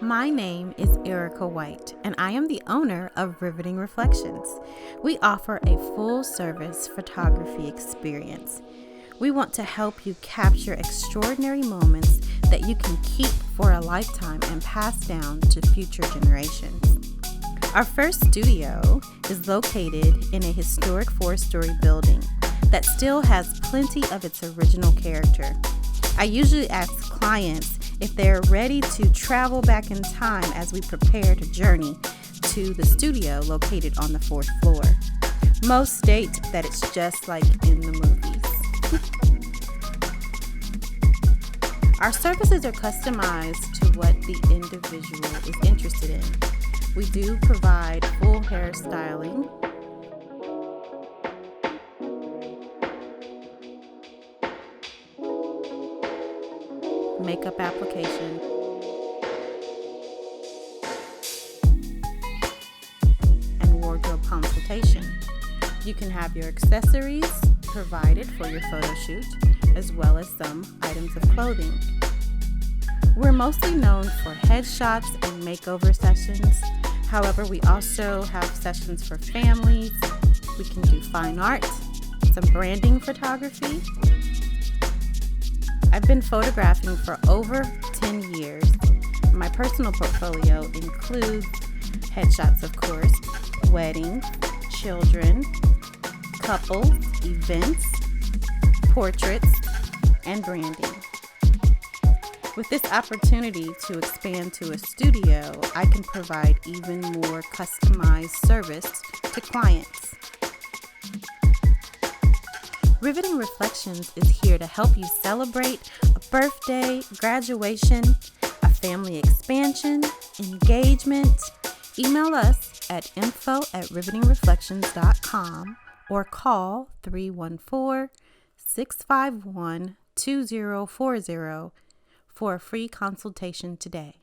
My name is Erica White, and I am the owner of Riveting Reflections. We offer a full-service photography experience. We want to help you capture extraordinary moments that you can keep for a lifetime and pass down to future generations. Our first studio is located in a historic 4-story building that still has plenty of its original character. I usually ask clients if they're ready to travel back in time as we prepare to journey to the studio located on the 4th floor. Most state that it's just like in the movies. Our services are customized to what the individual is interested in. We do provide full hair styling, makeup application, and wardrobe consultation. You can have your accessories provided for your photo shoot, as well as some items of clothing. We're mostly known for headshots and makeover sessions. However, we also have sessions for families. We can do fine art, some branding photography. I've been photographing for over 10 years. My personal portfolio includes headshots, of course, weddings, children, couples, events, portraits, and branding. With this opportunity to expand to a studio, I can provide even more customized service to clients. Riveting Reflections is here to help you celebrate a birthday, graduation, a family expansion, engagement. Email us at info@rivetingreflections.com or call 314-651-2040 for a free consultation today.